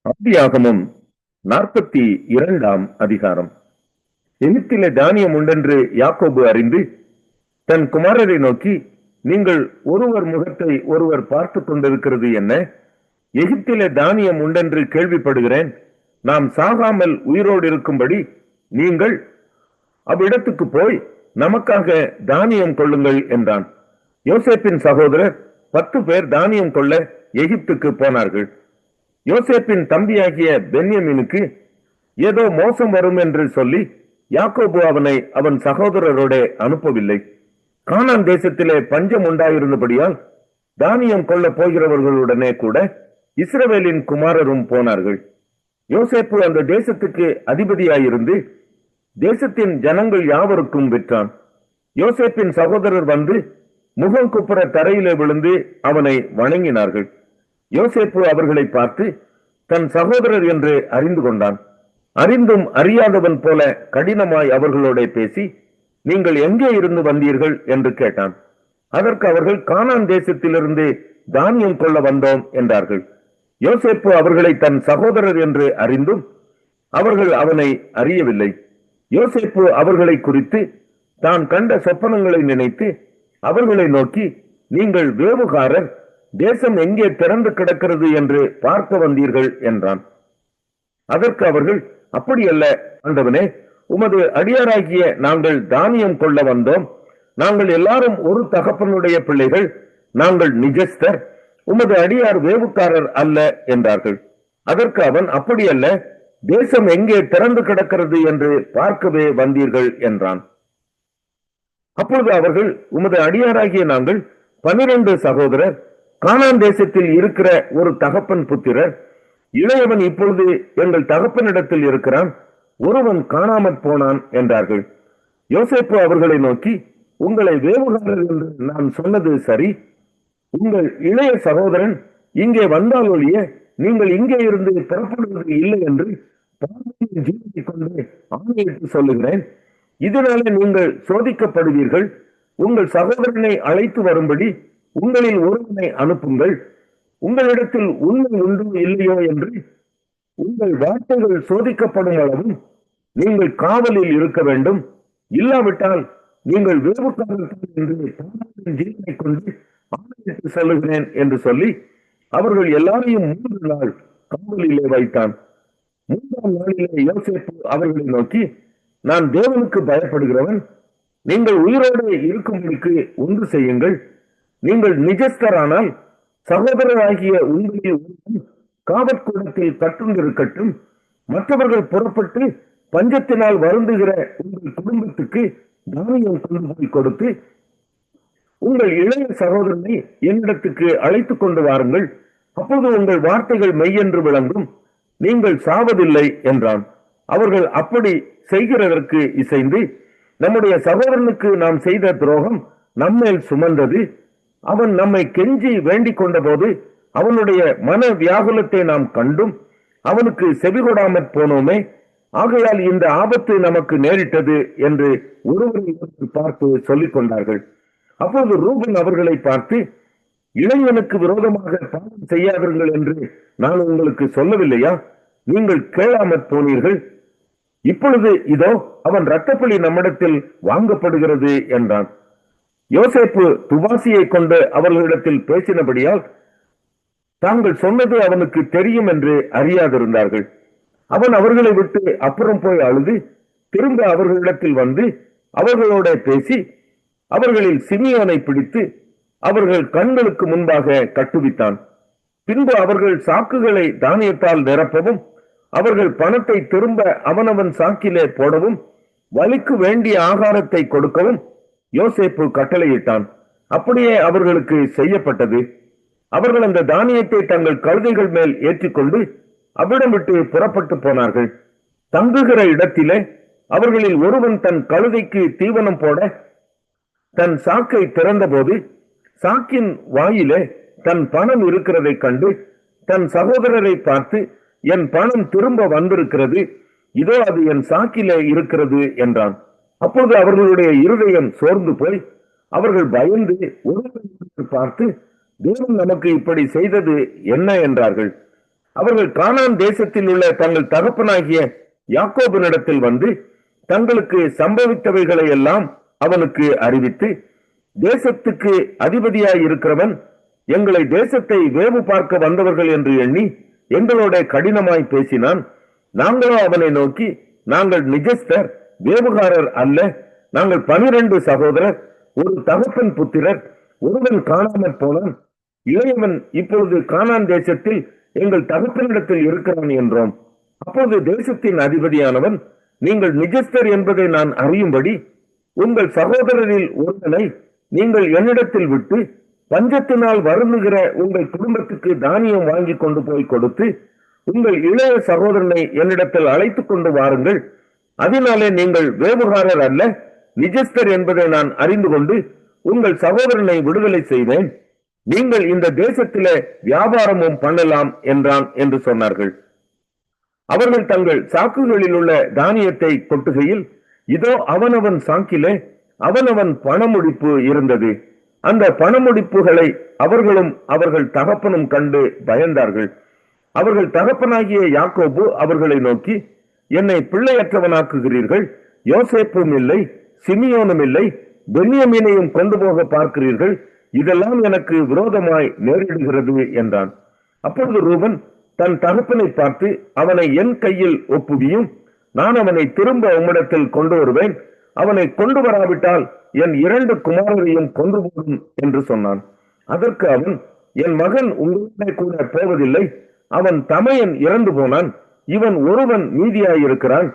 ஆதியாகமம் 42ஆம் அதிகாரம். எகிப்திலே தானியம் உண்டென்று யாக்கோபு அறிந்து தன் குமாரரை நோக்கி, நீங்கள் ஒருவர் முகத்தை ஒருவர் பார்த்து கொண்டிருக்கிறது என்ன? எகிப்திலே தானியம் உண்டென்று கேள்விப்படுகிறேன். நாம் சாகாமல் உயிரோடு இருக்கும்படி நீங்கள் அவ்விடத்துக்கு போய் நமக்காக தானியம் கொள்ளுங்கள் என்றான். யோசேப்பின் சகோதரர் 10 பேர் தானியம் கொள்ள எகிப்துக்கு போனார்கள். யோசேப்பின் தம்பியாகிய பென்யமீனுக்கு ஏதோ மோசம் வரும் என்று சொல்லி யாக்கோபு அவனை அவன் சகோதரரோட அனுப்பவில்லை. கானான் தேசத்திலே பஞ்சம் உண்டாயிருந்தபடியால் தானியம் கொள்ள போகிறவர்களுடனே கூட இஸ்ரவேலின் குமாரரும் போனார்கள். யோசேப்பு அந்த தேசத்துக்கு அதிபதியாயிருந்து தேசத்தின் ஜனங்கள் யாவருக்கும் விற்றான். யோசேப்பின் சகோதரர் வந்து முகம் குப்புற தரையிலே விழுந்து அவனை வணங்கினார்கள். யோசேப்பு அவர்களை பார்த்து தன் சகோதரர் என்று அறிந்து கொண்டான். அறிந்தும் அறியாதவன் போல கடினமாய் அவர்களோட பேசி, நீங்கள் எங்கே இருந்து வந்தீர்கள் என்று கேட்டான். அதற்கு அவர்கள் கானான் தேசத்திலிருந்து தானியம் கொள்ள வந்தோம் என்றார்கள். யோசேப்பு அவர்களை தன் சகோதரர் என்று அறிந்தும் அவர்கள் அவனை அறியவில்லை. யோசேப்பு அவர்களை குறித்து தான் கண்ட சொப்பனங்களை நினைத்து அவர்களை நோக்கி, நீங்கள் வேவுகாரர், தேசம் எங்கே திறந்து கிடக்கிறது என்று பார்க்க வந்தீர்கள் என்றான். அதற்கு அவர்கள், அப்படியல்ல ஆண்டவனே, உமது அடியாராகிய நாங்கள் தானியம் கொள்ள வந்தோம். நாங்கள் எல்லாரும் ஒரு தகப்பனுடைய பிள்ளைகள். நாங்கள் நிஜஸ்தர், உமது அடியார் வேவுக்காரர் அல்ல என்றார்கள். அதற்கு அவன், அப்படியல்ல, தேசம் எங்கே திறந்து கிடக்கிறது என்று பார்க்கவே வந்தீர்கள் என்றான். அப்பொழுது அவர்கள், உமது அடியாராகிய நாங்கள் 12 சகோதரர், கானான் தேசத்தில் இருக்கிற ஒரு தகப்பன் புத்திரர். இளையவன் இப்பொழுது எங்கள் தகப்பனிடத்தில் இருக்கிறான், ஒருவன் காணாமற் போனான் என்றார்கள். யோசேப்பு அவர்களை நோக்கி, உங்களை வேவுகாரர் என்று நான் சொன்னது சரி. உங்கள் இளைய சகோதரன் இங்கே வந்தால் ஒழிய நீங்கள் இங்கே இருந்து புறப்படுவது இல்லை என்று ஜீவனை கொண்டு ஆணையிட்டு சொல்லுகிறேன். இதனாலே நீங்கள் சோதிக்கப்படுவீர்கள். உங்கள் சகோதரனை அழைத்து வரும்படி உங்களில் ஒருவனை அனுப்புங்கள். உங்களிடத்தில் உண்மை உண்டோ இல்லையோ என்று உங்கள் வார்த்தைகள் சோதிக்கப்படும் அளவும் நீங்கள் காவலில் இருக்க வேண்டும். இல்லாவிட்டால் நீங்கள் வேவுக்காரர்கள் என்று ஜீவனை கொண்டு ஆணையிட்டு சொல்லுகிறேன் என்று சொல்லி அவர்கள் எல்லாரையும் 3 நாள் காவலிலே வைத்தான். 3ஆம் நாளிலே யோசேப்பு அவர்களை நோக்கி, நான் தேவனுக்கு பயப்படுகிறவன். நீங்கள் உயிரோடு இருக்கும்படிக்கு ஒன்று செய்யுங்கள். நீங்கள் நிஜஸ்தரானால் சகோதரராகிய உங்களில் ஒருவன் காவற்கூடத்தில் கட்டுண்டிருக்கட்டும். மற்றவர்கள் புறப்பட்டு பஞ்சத்தினால் வருந்துகிற உங்கள் குடும்பத்துக்கு தானியம் கொண்டு போய் கொடுத்து உங்கள் இளைய சகோதரனை என்னிடத்துக்கு அழைத்துக் கொண்டு வாருங்கள். அப்போது உங்கள் வார்த்தைகள் மெய்யென்று விளங்கும், நீங்கள் சாவதில்லை என்றான். அவர்கள் அப்படி செய்கிறதற்கு இசைந்து, நம்முடைய சகோதரனுக்கு நாம் செய்த துரோகம் நம்மேல் சுமந்தது. அவன் நம்மை கெஞ்சி வேண்டிக் கொண்ட போது அவனுடைய மன வியாகுலத்தை நாம் கண்டும் அவனுக்கு செவிகொடாமற் போனோமே. ஆகையால் இந்த ஆபத்து நமக்கு நேரிட்டது என்று ஒருவரை பார்த்து சொல்லிக் கொண்டார்கள். அப்போது ரூபன் அவர்களை பார்த்து, இளைஞனுக்கு விரோதமாக பாவம் செய்யாதீர்கள் என்று நான் உங்களுக்கு சொல்லவில்லையா? நீங்கள் கேளாமற் போனீர்கள். இப்பொழுது இதோ அவன் இரத்தப்பழி நம்மிடத்தில் வாங்கப்படுகிறது என்றான். யோசேப்பு துபாசியை கொண்டு அவர்களிடத்தில் பேசினபடியால் தாங்கள் சொன்னது அவனுக்கு தெரியும் என்று அறியாதிருந்தார்கள். அவன் அவர்களை விட்டு அப்புறம் போய் அழுது திரும்ப அவர்களிடத்தில் வந்து அவர்களோட பேசி அவர்களில் சிமியோனை பிடித்து அவர்கள் கண்களுக்கு முன்பாக கட்டுவித்தான். பின்பு அவர்கள் சாக்குகளை தானியத்தால் நிரப்பவும் அவர்கள் பணத்தை திரும்ப அவனவன் சாக்கிலே போடவும் வலிக்கு வேண்டிய ஆகாரத்தை கொடுக்கவும் யோசேப்பு கட்டளையிட்டான். அப்படியே அவர்களுக்கு செய்யப்பட்டது. அவர்கள் அந்த தானியத்தை தங்கள் கழுதைகள் மேல் ஏற்றிக்கொண்டு அவ்விடம் விட்டு புறப்பட்டு போனார்கள். தங்குகிற இடத்திலே அவர்களில் ஒருவன் தன் கழுதைக்கு தீவனம் போட தன் சாக்கை திறந்த போது சாக்கின் வாயிலே தன் பணம் இருக்கிறதை கண்டு தன் சகோதரரை பார்த்து, என் பணம் திரும்ப வந்திருக்கிறது, இதோ அது என் சாக்கிலே இருக்கிறது என்றான். அப்போது அவர்களுடைய இருதயம் சோர்ந்து போய் அவர்கள் பயந்து ஒருவரை பார்த்து, தேவன் நமக்கு இப்படி செய்தது என்ன என்றார்கள். அவர்கள் கானான் தேசத்தில் உள்ள தங்கள் தகப்பனாகிய யாக்கோபினிடத்தில் வந்து தங்களுக்கு சம்பவித்தவைகளை எல்லாம் அவனுக்கு அறிவித்து, தேசத்துக்கு அதிபதியாய் இருக்கிறவன் எங்களை தேசத்தை வேவு பார்க்க வந்தவர்கள் என்று எண்ணி எங்களோட கடினமாய் பேசினான். நாங்களோ அவனை நோக்கி, நாங்கள் நிஜஸ்தர், வேவுகாரர் அல்ல. நாங்கள் 12 சகோதரர், ஒரு தகப்பன் புத்திரர். ஒருவன் காணாமற் போனான், இளையவன் இப்பொழுது கானான் தேசத்தில் எங்கள் தகப்பனிடத்தில் இருக்கிறான் என்றோம். அப்போது தேசத்தின் அதிபதியானவன், நீங்கள் நிஜஸ்தர் என்பதை நான் அறியும்படி உங்கள் சகோதரரில் ஒருவனை நீங்கள் என்னிடத்தில் விட்டு பஞ்சத்தினால் வருந்துகிற உங்கள் குடும்பத்துக்கு தானியம் வாங்கி கொண்டு போய் கொடுத்து உங்கள் இளைய சகோதரனை என்னிடத்தில் அழைத்துக் கொண்டு வாருங்கள். அதனாலே நீங்கள் வேவுகாரர் அல்ல, நிஜஸ்தர் என்பதை நான் அறிந்து கொண்டு உங்கள் சகோதரனை விடுதலை செய்வேன். நீங்கள் இந்த தேசத்திலே வியாபாரமும் பண்ணலாம் என்றான் என்று சொன்னார்கள். அவர்கள் தங்கள் சாக்குகளில் உள்ள தானியத்தை கொட்டுகையில், இதோ அவனவன் சாக்கிலே அவனவன் பணமுடிப்பு இருந்தது. அந்த பணமுடிப்புகளை அவர்களும் அவர்கள் தகப்பனும் கண்டு பயந்தார்கள். அவர்கள் தகப்பனாகிய யாக்கோபு அவர்களை நோக்கி, என்னை பிள்ளையற்றவனாக்குகிறீர்கள். யோசேப்பும் இல்லை, சிமியோனும் இல்லை, பென்யமீனையும் கொண்டு போக பார்க்கிறீர்கள். இதெல்லாம் எனக்கு விரோதமாய் நேரிடுகிறது என்றான். அப்பொழுது ரூபன் தன் தகப்பனை பார்த்து, அவனை என் கையில் ஒப்புவியும், நான் அவனை திரும்ப உம்மிடத்தில் கொண்டு வருவேன். அவனை கொண்டு வராவிட்டால் என் 2 குமாரரையும் கொண்டு போடும் என்று சொன்னான். அதற்கு அவன், என் மகன் உங்களுடைய கூட போவதில்லை. அவன் தமையன் இறந்து போனான், இவன் ஒருவன் மீதியாயிருக்கிறான்.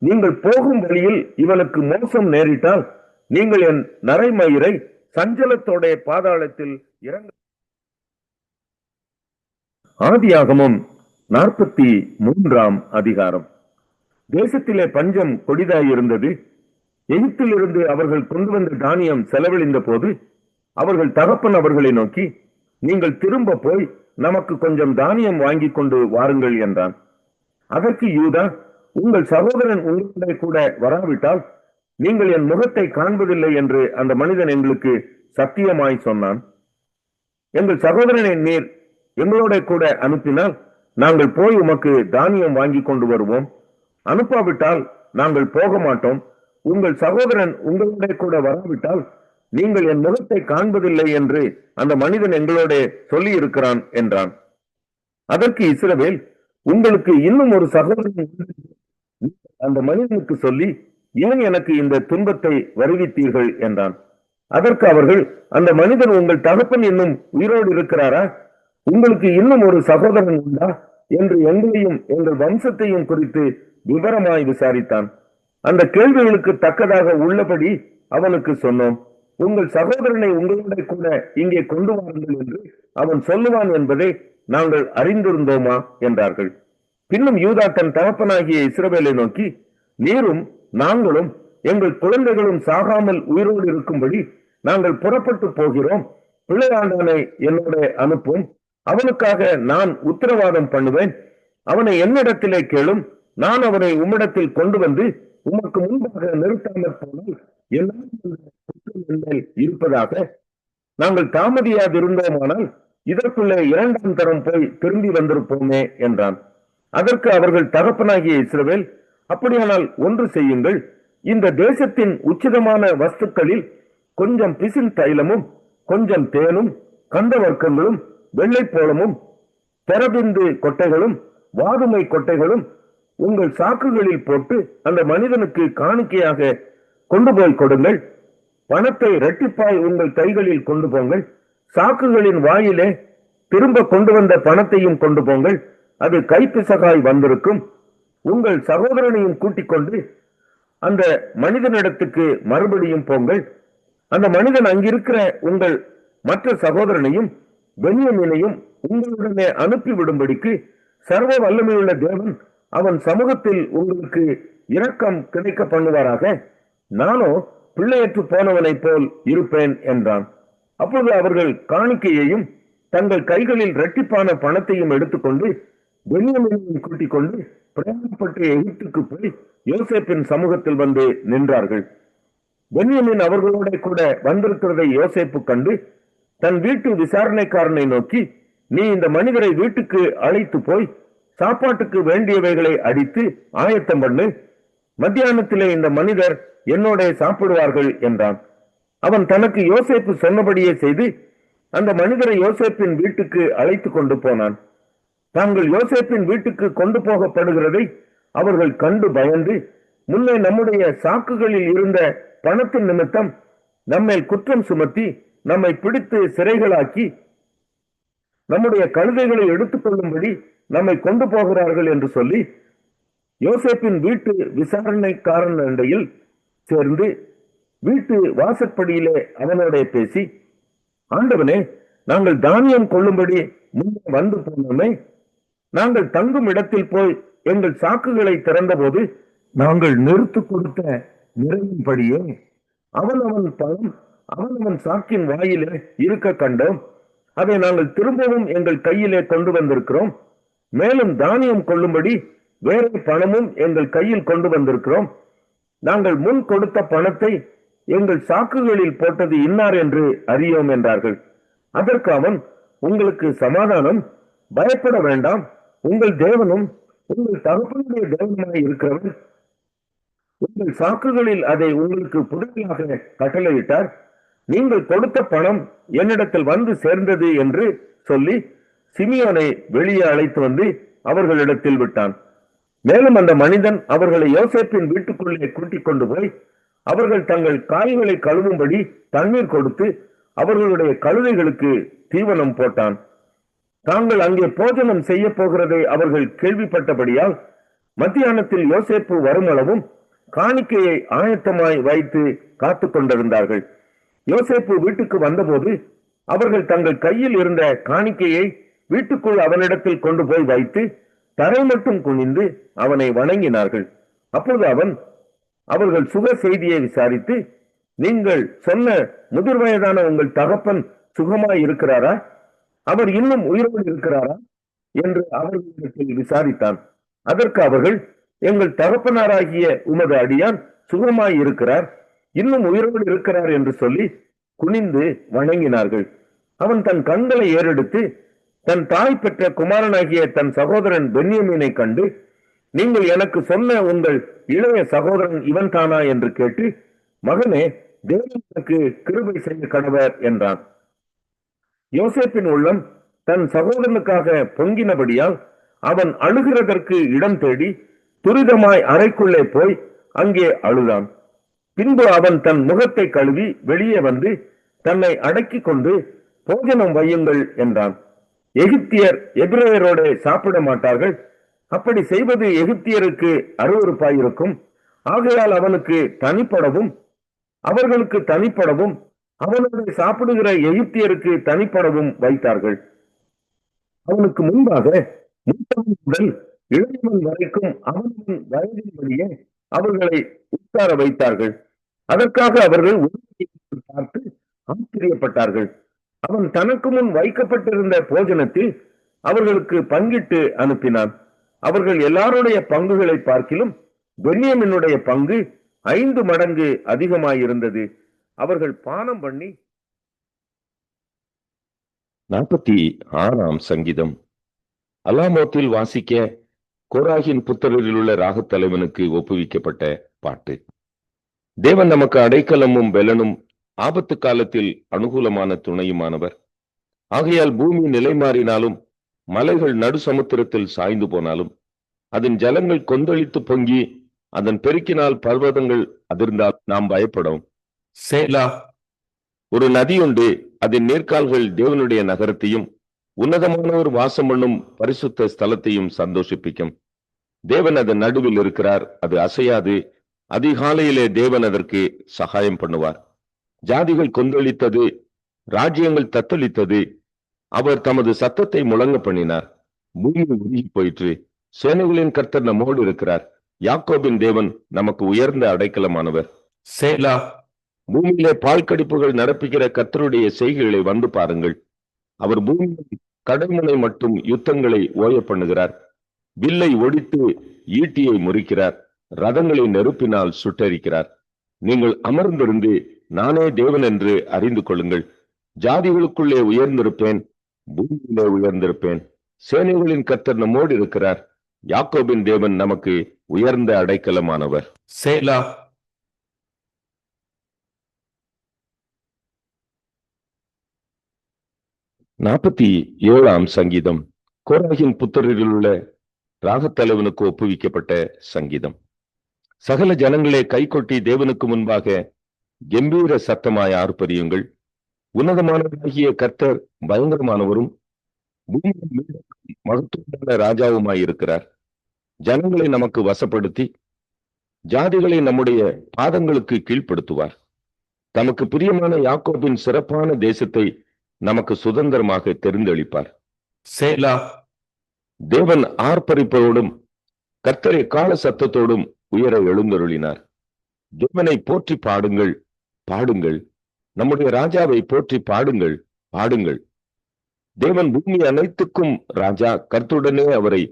நீங்கள் போகும் வழியில் இவனுக்கு மோசம் நேரிட்டால் நீங்கள் என் நரைமயிரை சஞ்சலத்தோட பாதாளத்தில் இறங்க. ஆதியாகமம் 43ஆம் அதிகாரம். தேசத்திலே பஞ்சம் கொடிதாயிருந்தது. எகிப்திலிருந்து அவர்கள் கொண்டு வந்த தானியம் செலவழிந்த போது அவர்கள் தகப்பன் அவர்களை நோக்கி, நீங்கள் திரும்ப போய் நமக்கு கொஞ்சம் தானியம் வாங்கி கொண்டு வாருங்கள் என்றான். அதற்கு யூதா, உங்கள் சகோதரன் உங்களுடைய கூட வராவிட்டால் நீங்கள் என் முகத்தை காண்பதில்லை என்று அந்த மனிதன் எங்களுக்கு சத்தியமாய் சொன்னான். எங்கள் சகோதரனை நீர் எங்களோட கூட அனுப்பினால் நாங்கள் போய் உமக்கு தானியம் வாங்கி கொண்டு வருவோம். அனுப்பாவிட்டால் நாங்கள் போக மாட்டோம். உங்கள் சகோதரன் உங்களோட கூட வராவிட்டால் நீங்கள் என் முகத்தை காண்பதில்லை என்று அந்த மனிதன் எங்களோட சொல்லி இருக்கிறான் என்றான். அதற்கு இஸ்ரவேல், உங்களுக்கு இன்னும் ஒரு சகோதரன் அந்த மனிதனுக்கு சொல்லி ஏன் எனக்கு இந்த துன்பத்தை வருவித்தீர்கள் என்றான். அதற்கு அவர்கள், அந்த மனிதன் உங்கள் தகப்பன் இன்னும் உயிரோடு இருக்கிறாரா? உங்களுக்கு இன்னும் ஒரு சகோதரன் உண்டா என்று எங்களையும் எங்கள் வம்சத்தையும் குறித்து விவரமாய் விசாரித்தான். அந்த கேள்விகளுக்கு தக்கதாக உள்ளபடி அவனுக்கு சொன்னோம். உங்கள் சகோதரனை உங்களோட கூட இங்கே கொண்டு வாருங்கள் என்று அவன் சொல்லுவான் என்பதை நாங்கள் அறிந்திருந்தோமா என்றார்கள். பின்னும் யூதா தன் தகப்பனாகிய இஸ்ரவேலை நோக்கி, நீரும் நாங்களும் எங்கள் குழந்தைகளும் சாகாமல் உயிரோடு இருக்கும்படி நாங்கள் புறப்பட்டு போகிறோம். பிள்ளையாண்டவனை என்னோட அனுப்பும், அவனுக்காக நான் உத்தரவாதம் பண்ணுவேன். அவனை என்னிடத்திலே கேளும், நான் அவனை உம்மிடத்தில் கொண்டு வந்து உமக்கு முன்பாக நிறுத்தாமற் போனால் எல்லாம் இருப்பதாக. நாங்கள் தாமதியாதிருந்தோமானால் இதற்குள்ளே 2ஆம் தரம் போய் திரும்பி வந்திருப்போமே என்றான். அதற்கு அவர்கள் தகப்பனாகிய இஸ்ரவேல், அப்படியானால் ஒன்று செய்யுங்கள். இந்த தேசத்தின் உச்சிதமான வஸ்துக்களில் கொஞ்சம் பிசின் தைலமும் கொஞ்சம் தேனும் கந்த வர்க்கங்களும் வெள்ளைப்போளமும் தெரபிந்து கொட்டைகளும் வாதுமை கொட்டைகளும் உங்கள் சாக்குகளில் போட்டு அந்த மனிதனுக்கு காணிக்கையாக கொண்டு போய் கொடுங்கள். பணத்தை இரட்டிப்பாய் உங்கள் கைகளில் கொண்டு போங்கள். சாக்குகளின் வாயிலே திரும்ப கொண்டு வந்த பணத்தையும் கொண்டு போங்கள். அது கைப்பிசகாய் வந்திருக்கும். உங்கள் சகோதரனையும் கூட்டிக் கொண்டு அந்த மனிதனிடத்துக்கு மறுபடியும் போங்கள். அந்த மனிதன் அங்கிருக்கிற உங்கள் மற்ற சகோதரனையும் பென்யமீனையும் உங்களுடனே அனுப்பிவிடும்படிக்கு சர்வ வல்லமையுள்ள தேவன் அவன் சமூகத்தில் உங்களுக்கு இரக்கம் கிடைக்க பண்ணுவாராக. நானோ பிள்ளையற்று போனவனை போல் இருப்பேன் என்றான். அப்பொழுது அவர்கள் காணிக்கையையும் தங்கள் கைகளில் இரட்டிப்பான பணத்தையும் எடுத்துக்கொண்டு பென்யமீனையும் கூட்டிக் கொண்டு பிரயாணப்பட்டு எகிப்துக்கு போய் யோசேப்பின் சமூகத்தில் வந்து நின்றார்கள். பென்யமீன் அவர்களோட கூட வந்திருக்கிறதை யோசேப்பு கண்டு தன் வீட்டு விசாரணைக்காரனை நோக்கி, நீ இந்த மனிதரை வீட்டுக்கு அழைத்து போய் சாப்பாட்டுக்கு வேண்டியவைகளை அடித்து ஆயத்தம் பண்ணு, மத்தியானத்திலே இந்த மனிதர் என்னோட சாப்பிடுவார்கள் என்றான். அவன் தனக்கு யோசேப்பு சொன்னபடியே செய்து அந்த மனிதரை யோசேப்பின் வீட்டுக்கு அழைத்து கொண்டு போனான். தாங்கள் யோசேப்பின் வீட்டுக்கு கொண்டு போகப்படுகிறதை அவர்கள் கண்டு பயந்து, முன்னே நம்முடைய சாக்குகளில் இருந்த பணத்தின் நிமித்தம் நம்மை குற்றம் சுமத்தி நம்மை பிடித்து சிறைகளாக்கி நம்முடைய கழுதைகளை எடுத்துக் கொள்ளும்படி நம்மை கொண்டு போகிறார்கள் என்று சொல்லி யோசேப்பின் வீட்டு விசாரணைக்காரன் இடையில் சேர்ந்து வீட்டு வாசற்படியிலே அவனோட பேசி, ஆண்டவனே, நாங்கள் தானியம் கொள்ளும்படி முன்னே வந்து போனோமே, நாங்கள் தங்கும் இடத்தில் போய் எங்கள் சாக்குகளை திறந்தபோது நாங்கள் நிறுத்து கொடுத்த நிறையின்படியே அவனவன் பணம் அவனவன் சாக்கின் வாயிலே இருக்க கண்டோம். அதை நாங்கள் திரும்பவும் எங்கள் கையிலே கொண்டு வந்திருக்கிறோம். மேலும் தானியம் கொள்ளும்படி வேற பணமும் எங்கள் கையில் கொண்டு வந்திருக்கிறோம். நாங்கள் முன் கொடுத்த பணத்தை எங்கள் சாக்குகளில் போட்டது இன்னார் என்று அறியோம் என்றார்கள். அதற்கு அவன், உங்களுக்கு சமாதானம், பயப்பட வேண்டாம். உங்கள் தேவனும் உங்கள் தகப்பனுடைய தேவனுமாய் இருக்கிறவர் உங்கள் சாக்குகளில் அதை உங்களுக்கு புதிதாக கட்டளையிட்டார். நீங்கள் கொடுத்த பணம் என்னிடத்தில் வந்து சேர்ந்தது என்று சொல்லி சிமியோனை வெளியே அழைத்து வந்து அவர்களிடத்தில் விட்டான். மேலும் அந்த மனிதன் அவர்களை யோசேப்பின் வீட்டுக்குள்ளே கூட்டிக் கொண்டு போய் அவர்கள் தங்கள் காய்களை கழுவும்படி தண்ணீர் கொடுத்து அவர்களுடைய கழுதைகளுக்கு தீவனம் போட்டான். தாங்கள் அங்கே போஜனம் செய்ய போகிறதை அவர்கள் கேள்விப்பட்டபடியால் மத்தியானத்தில் யோசேப்பு வருமளவும் காணிக்கையை ஆயத்தமாய் வைத்து காத்து கொண்டிருந்தார்கள். யோசேப்பு வீட்டுக்கு வந்தபோது அவர்கள் தங்கள் கையில் இருந்த காணிக்கையை வீட்டுக்குள் அவனிடத்தில் கொண்டு போய் வைத்து தரை மட்டும் குனிந்து அவனை வணங்கினார்கள். அப்பொழுது அவன் அவர்கள் சுக செய்தியை விசாரித்து, நீங்கள் சொன்ன முதிர் வயதான உங்கள் தகப்பன் சுகமாய் இருக்கிறாரா, அவர் இன்னும் உயிரோடு இருக்கிறாரா என்று அவர்களிடத்தில் விசாரித்தான். அதற்கு அவர்கள், எங்கள் தகப்பனாராகிய உமது அடியான் சுகமாய் இருக்கிறார், இன்னும் உயிரோடு இருக்கிறார் என்று சொல்லி குனிந்து வணங்கினார்கள். அவன் தன் கண்களை ஏறெடுத்து தன் தாய் பெற்ற குமாரனாகிய தன் சகோதரன் பென்யமீனை கண்டு, நீங்கள் எனக்கு சொன்ன உங்கள் இளைய சகோதரன் இவன் தானா என்று கேட்டு, மகனே, தேவனுக்கு கிருபை செய்ய கடவர் என்றான். யோசேப்பின் உள்ளம் தன் சகோதரனுக்காக பொங்கினபடியால் அவன் அழுகிறதற்கு இடம் தேடி துரிதமாய் அறைக்குள்ளே போய் அங்கே அழுதான். பின்பு அவன் தன் முகத்தை கழுவி வெளியே வந்து தன்னை அடக்கி கொண்டு, போஜனம் வையுங்கள் என்றான். எகிப்தியர் எபிரேயரோடு சாப்பிட மாட்டார்கள், அப்படி செய்வது எகிப்தியருக்கு அருவருப்பாயிருக்கும். ஆகையால் அவனுக்கு தனிப்படவும் அவர்களுக்கு தனிப்படவும் அவனோடு சாப்பிடுகிற எகிப்தியருக்கு தனிப்படவும் வைத்தார்கள். அவனுக்கு முன்பாக மூத்தவன் முதல் இளையவன் வரைக்கும் அவனவன் வயதின்படியே அவர்களை உட்கார வைத்தார்கள். அதற்காக அவர்கள் பார்த்து ஆச்சரியப்பட்டார்கள். அவன் தனக்கு முன் வைக்கப்பட்டிருந்த போஜனத்தில் அவர்களுக்கு பங்கிட்டு அனுப்பினான். அவர்கள் எல்லாருடைய பங்குகளை பார்க்கிலும் பென்யமீனுடைய பங்கு 5 மடங்கு அதிகமாயிருந்தது. அவர்கள் பானம் பண்ணி 46ஆம் சங்கீதம். அலாமோத்தில் வாசிக்க கோராகின் புத்தரில் உள்ள ராகத் தலைவனுக்கு ஒப்புவிக்கப்பட்ட பாட்டு. தேவன் நமக்கு அடைக்கலமும் பெலனும் ஆபத்து காலத்தில் அனுகூலமான துணையுமானவர். ஆகையால் பூமி நிலை மாறினாலும் மலைகள் நடு சமுத்திரத்தில் சாய்ந்து போனாலும் அதன் ஜலங்கள் கொந்தளித்து பொங்கி அதன் பெருக்கினால் பர்வதங்கள் அதிர்ந்தால் நாம் பயப்படும். சேலா. ஒரு நதியுண்டு, அதன் நீர்க்கால்கள் தேவனுடைய நகரத்தையும் உன்னதமானவர் வாசம் பண்ணும் பரிசுத்த ஸ்தலத்தையும் சந்தோஷிப்பிக்கும். தேவன் அதன் நடுவில் இருக்கிறார், அது அசையாது. அதிகாலையிலே தேவன் அதற்கு சகாயம் பண்ணுவார். ஜாதிகள் கொந்தளித்தது, ராஜ்யங்கள் தத்தளித்தது. அவர் தமது சத்தத்தை முழங்க பண்ணினார். பூமி உருகி போயிற்று. சேனைகளின் கர்த்தர் நம்மோடு இருக்கிறார். யாக்கோபின் தேவன் நமக்கு உயர்ந்த அடைக்கலமானவர். சேலா. பூமியிலே பால் கடிப்புகள் நடப்புகிற கர்த்தருடைய செய்கைகளை வந்து பாருங்கள். அவர் பூமியில் கடல்முனை மட்டும் யுத்தங்களை ஓய பண்ணுகிறார். வில்லை ஒடித்து ஈட்டியை முறிக்கிறார். ரதங்களை நெருப்பினால் சுட்டரிக்கிறார். நீங்கள் அமர்ந்திருந்து நானே தேவன் என்று அறிந்து கொள்ளுங்கள். ஜாதிகளுக்குள்ளே உயர்ந்திருப்பேன், பூமியிலே உயர்ந்திருப்பேன். சேனைகளின் கர்த்தர் நம்மோடு இருக்கிறார். யாக்கோபின் தேவன் நமக்கு உயர்ந்த அடைக்கலமானவர். சேலா. நாற்பத்தி ஏழாம் சங்கீதம் கோராகின் புத்திரரில் உள்ள ராகத்தலைவனுக்கு ஒப்புவிக்கப்பட்ட சங்கீதம். சகல ஜனங்களே கைகொட்டி தேவனுக்கு முன்பாக கம்பீர சத்தமாய் ஆர்ப்பரியுங்கள். உன்னதமானவராகிய கர்த்தர் பயங்கரமானவரும் பூமியின் மகத்துவமான ராஜாவுமாயிருக்கிறார். ஜனங்களை நமக்கு வசப்படுத்தி ஜாதிகளை நம்முடைய பாதங்களுக்கு கீழ்ப்படுத்துவார். தமக்கு பிரியமான யாக்கோபின் சிறப்பான தேசத்தை நமக்கு சுதந்திரமாக தெரிந்தளிப்பார். சேலா. தேவன் ஆர்ப்பரிப்போடும் கர்த்தரை கால சத்தத்தோடும் உயர எழுந்தருளினார். தேவனை போற்றி பாடுங்கள், பாடுங்கள். நம்முடைய ராஜாவை போற்றி பாடுங்கள், பாடுங்கள். தேவன் பூமி அனைத்துக்கும் ராஜா, கர்த்தருடனே அவரை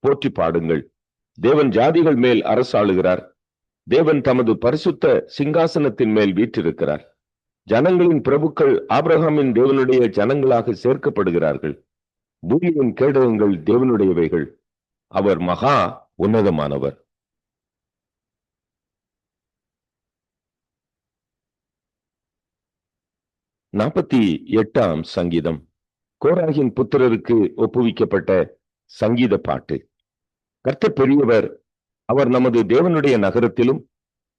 போற்றி பாடுங்கள். தேவன் ஜாதிகள் மேல் அரசாளுகிறார். தேவன் தமது பரிசுத்த சிங்காசனத்தின் மேல் வீற்றிருக்கிறார். ஜனங்களின் பிரபுக்கள் ஆபிரகாமின் தேவனுடைய ஜனங்களாக சேர்க்கப்படுகிறார்கள். பூமியின் கேடகங்கள் தேவனுடையவைகள். அவர் மகா உன்னதமானவர். நாற்பத்தி எட்டாம் சங்கீதம் கோராகின் புத்திரருக்கு ஒப்புவிக்கப்பட்ட சங்கீத பாட்டு. கர்த்தர் பெரியவர், அவர் நமது தேவனுடைய நகரத்திலும்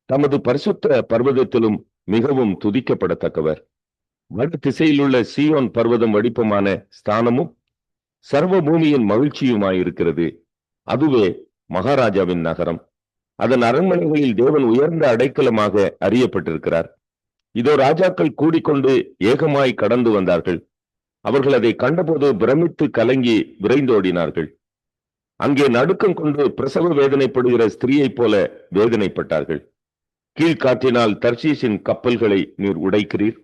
தமது பரிசுத்த பர்வதத்திலும் மிகவும் துதிக்கப்படத்தக்கவர். வட திசையில் உள்ள சீயோன் பர்வதம் வடிப்பமான ஸ்தானமும் சர்வ பூமியின் மகிழ்ச்சியுமாயிருக்கிறது. அதுவே மகாராஜாவின் நகரம். அதன் அரண்மனைகளில் தேவன் உயர்ந்த அடைக்கலமாக அறியப்பட்டிருக்கிறார். இதோ ராஜாக்கள் கூடிக்கொண்டு ஏகமாய் கடந்து வந்தார்கள். அவர்கள் அதை கண்டபோது பிரமித்து கலங்கி விரைந்தோடினார்கள். அங்கே நடுக்கம் கொண்டு பிரசவ வேதனைப்படுகிற ஸ்திரீயைப் போல வேதனைப்பட்டார்கள். கீழ்காற்றினால் தர்ஷீசின் கப்பல்களை நீர் உடைக்கிறீர்.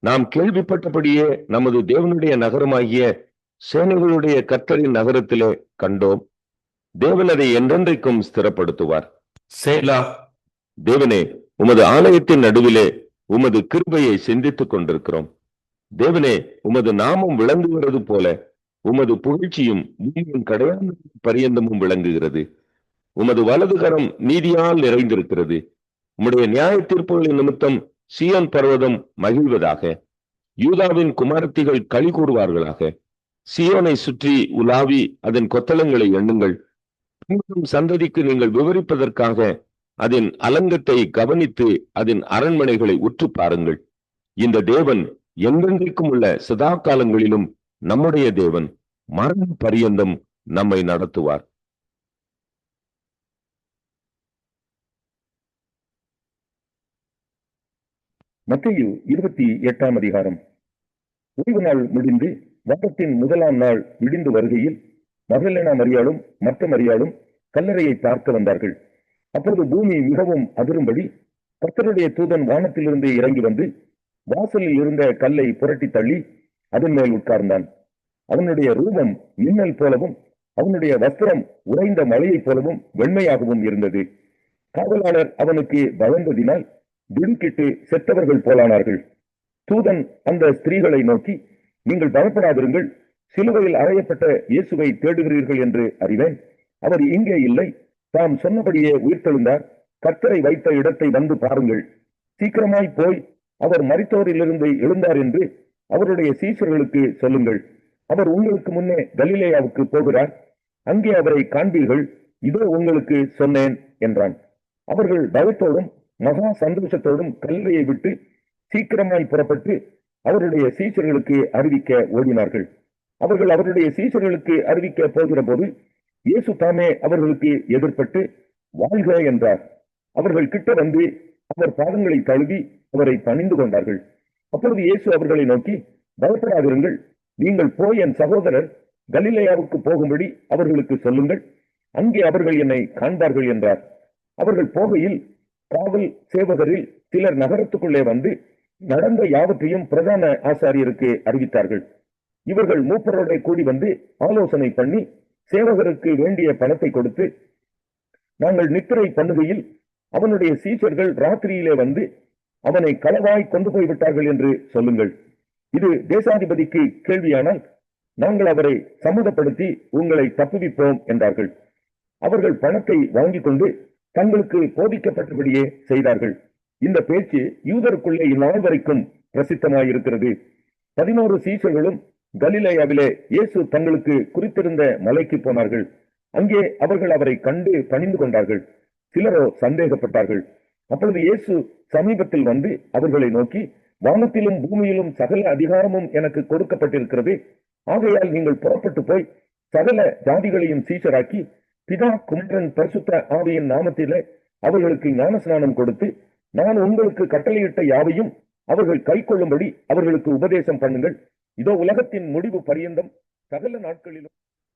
நாம் கேள்விப்பட்டபடியே நமது தேவனுடைய நகரமாகிய சேனைகளுடைய கர்த்தரின் நகரத்திலே கண்டோம். தேவன் அதை என்றென்றைக்கும் ஸ்திரப்படுத்துவார். சேலா. தேவனே, உமது ஆலயத்தின் நடுவிலே உமது கிருபையை சிந்தித்துக் கொண்டிருக்கிறோம். தேவனே, உமது நாமம் விளங்குகிறது போல உமது புகழ்ச்சியும் பூமியின் கடையான பரியந்தமும் விளங்குகிறது. உமது வலதுகரம் நீதியால் நிறைந்திருக்கிறது. உம்முடைய நியாய தீர்ப்புகளின் நிமித்தம் சீயோன் பர்வதம் மகிழ்வதாக. யூதாவின் குமாரத்திகள் களி கூறுவார்களாக. சீயோனை சுற்றி உலாவி அதன் கொத்தளங்களை எண்ணுங்கள். சந்ததிக்கு நீங்கள் விவரிப்பதற்காக அதன் அலங்கத்தை கவனித்து அதன் அரண்மனைகளை உற்று பாருங்கள். இந்த தேவன் என்றென்றைக்கும் உள்ள சதா காலங்களிலும் நம்முடைய தேவன். மரண பரியந்தம் நம்மை நடத்துவார். மத்தேயு 28ஆம் அதிகாரம். ஓய்வு நாள் முடிந்து வாரத்தின் முதலாம் நாள் விடிந்து வருகையில் மகதலேனா மரியாளும் மற்ற மரியாளும் கல்லறையை பார்க்க வந்தார்கள். அப்பொழுது பூமி மிகவும் அதிரும்படி கர்த்தருடைய தூதன் வானத்திலிருந்து இறங்கி வந்து வாசலில் இருந்த கல்லை புரட்டி தள்ளி அதன் மேல் உட்கார்ந்தான். அவனுடைய ரூபம் மின்னல் போலவும் அவனுடைய வஸ்திரம் உறைந்த மலையைப் போலவும் வெண்மையாகவும் இருந்தது. காவலாளர் அவனுக்கு பயந்ததினால் திடுக்கிட்டு செத்தவர்கள் போலானார்கள். தூதன் அந்த ஸ்திரீகளை நோக்கி, நீங்கள் பயப்படாதிருங்கள், சிலுவையில் அறையப்பட்ட இயேசுவை தேடுகிறீர்கள் என்று அறிவேன். அவர் இங்கே இல்லை, தாம் சொன்னபடியே உயிர்த்தெழுந்தார். கர்த்தரை வைத்த இடத்தை வந்து பாருங்கள். சீக்கிரமாய் போய் அவர் மரித்தோரிலிருந்து எழுந்தார் என்று அவருடைய சீஷர்களுக்கு சொல்லுங்கள். அவர் உங்களுக்கு முன்னே கலிலேயாவுக்கு போகிறார், அங்கே அவரை காண்பீர்கள். இதோ உங்களுக்கு சொன்னேன் என்றான். அவர்கள் பயத்தோடும் மகா சந்தோஷத்தோடும் கல்லறையை விட்டு சீக்கிரமாய் புறப்பட்டு அவருடைய சீஷர்களுக்கு அறிவிக்க ஓடினார்கள். அவர்கள் அவருடைய சீஷர்களுக்கு அறிவிக்க போகிற போது இயேசு தாமே அவர்களுக்கு எதிர்பட்டு வாழ்க என்றார். அவர்கள் கிட்ட வந்து அவர் பாதங்களை தழுவி அவரை பணிந்து கொண்டார்கள். அப்பொழுது இயேசு அவர்களை நோக்கி, பயப்படாதிருங்கள், நீங்கள் போய் என் சகோதரர் கலிலேயாவுக்கு போகும்படி அவர்களுக்கு சொல்லுங்கள், அங்கே அவர்கள் என்னை காண்பார்கள் என்றார். அவர்கள் போகையில் காவல் சேவகரில் சிலர் நகரத்துக்குள்ளே வந்து நடந்த யாவற்றையும் பிரதான ஆசாரியருக்கு அறிவித்தார்கள். இவர்கள் மூப்பரோட கூடி வந்து ஆலோசனை பண்ணி சேவகருக்கு வேண்டிய பணத்தை கொடுத்து, நாங்கள் நித்திரை பண்ணுகையில் அவனுடைய சீஷர்கள் ராத்திரியிலே வந்து அவனை களவாய் கொண்டு போய்விட்டார்கள் என்று சொல்லுங்கள். இது தேசாதிபதிக்கு கேள்வியானால் நாங்கள் அவரை சம்மதப்படுத்தி உங்களை தப்புவிப்போம் என்றார்கள். அவர்கள் பணத்தை வாங்கிக் கொண்டு தங்களுக்கு போதிக்கப்பட்டபடியே செய்தார்கள். இந்த பேச்சு யூதருக்குள்ளே இந்நாள் வரைக்கும் பிரசித்தமாயிருக்கிறது. 11 சீஷர்களும் கலிலேயாவிலே இயேசு தங்களுக்கு குறித்திருந்த மலைக்கு போனார்கள். அங்கே அவர்கள் அவரை கண்டு பணிந்து கொண்டார்கள். சிலரோ சந்தேகப்பட்டார்கள். அப்பொழுது இயேசு சமீபத்தில் வந்து அவர்களை நோக்கி, வானத்திலும் பூமியிலும் சகல அதிகாரமும் எனக்கு கொடுக்கப்பட்டிருக்கிறது. ஆகையால் நீங்கள் புறப்பட்டு போய் சகல ஜாதிகளையும் சீஷராக்கி பிதா, குமாரன், பரிசுத்த ஆவியின் நாமத்திலே அவர்களுக்கு ஞானஸ்நானம் கொடுத்து நான் உங்களுக்கு கட்டளையிட்ட யாவையும் அவர்கள் கைக்கொள்ளும்படி அவர்களுக்கு உபதேசம் பண்ணுங்கள். இதோ உலகத்தின் முடிவு பரியந்தம் சகல நாட்களிலும்